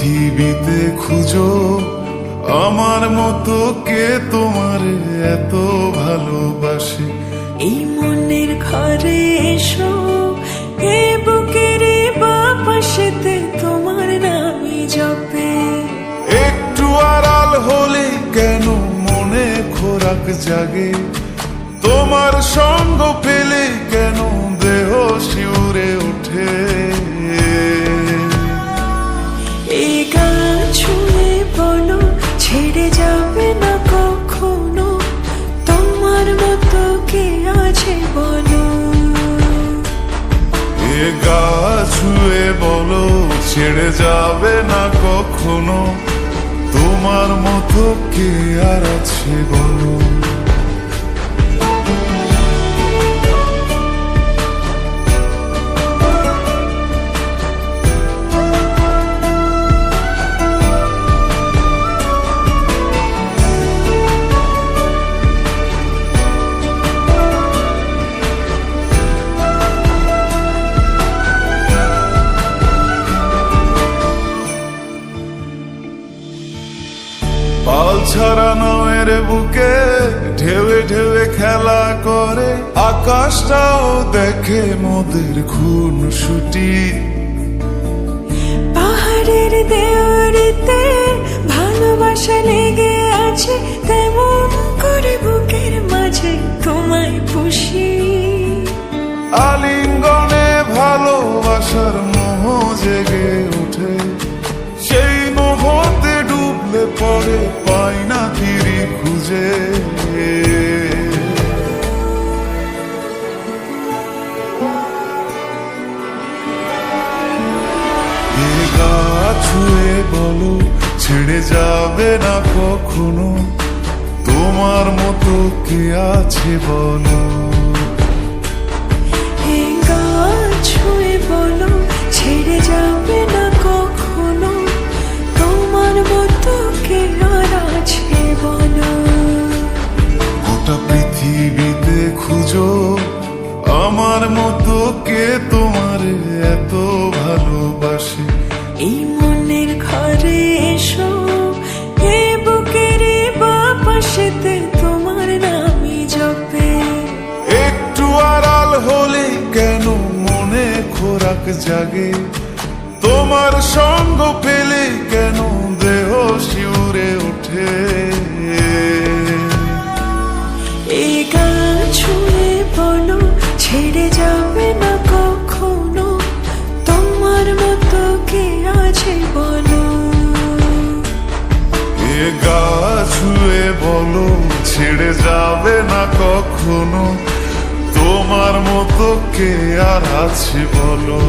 পৃথিবীতে খুঁজো আমার মতো কে তোমার এত ভালোবাসে। এই মনের ঘরে এসো, এ বুকের বাপাশেতে তোমার নামই জপে। একটু আড়াল হলে কেন মনে খোরাক জাগে, তোমার সঙ্গ পেলে কেন দেহ শিউরে ওঠে। এই গান ছুঁয়ে বলো ছেড়ে যাবে না কখনো, তোমার মতো কে আছে বলো। এ গা ছুঁয়ে বলো ছেড়ে যাবে না কখনো, তোমার মতো কে আর আছে বলো। পাল ছাড়া নয়ের বুকে ঢেউে ঢেউে খেলা করে, আকাশটাও দেখে মোদের খুন ছুটি। পাহাড়ের দেওয়ারিতে ভালোবাসা লেগে আছে, তেমন করে বুকের মাঝে তোমায় পুষি। আলিঙ্গনে ভালোবাসার মোহ জেগে ওঠে, সেই মোহতে ডুবলে পরে পাই না তীরে খুঁজে। এ গা ছুঁয়ে বলো ছেড়ে যাবে না কখনো, তোমার মতো কে আছে বলো। এই গান ছুঁয়ে বলো ছেড়ে যাবে না কখনো, তোমার মতো কে আর আছে বলো। গোটা পৃথিবীতে খুঁজো আমার মতো কে তোমার এত ভালোবাসে। এই মনের ঘরে এসো, এ বুকের বাপাশেতে তোমার নামই জপে। একটু আড়াল হলে কেন মনে খোরাক জাগে, তোমার সঙ্গ পেলে কেন দেহ শিউরে ওঠে। এই গান ছুঁয়ে বলো ছেড়ে যাবে না কখনো, তোমার মতো কে আছে বলো। এ গা ছুঁয়ে বলো ছেড়ে যাবে না কখনো, তোমার মতো কে আর আছে বলো।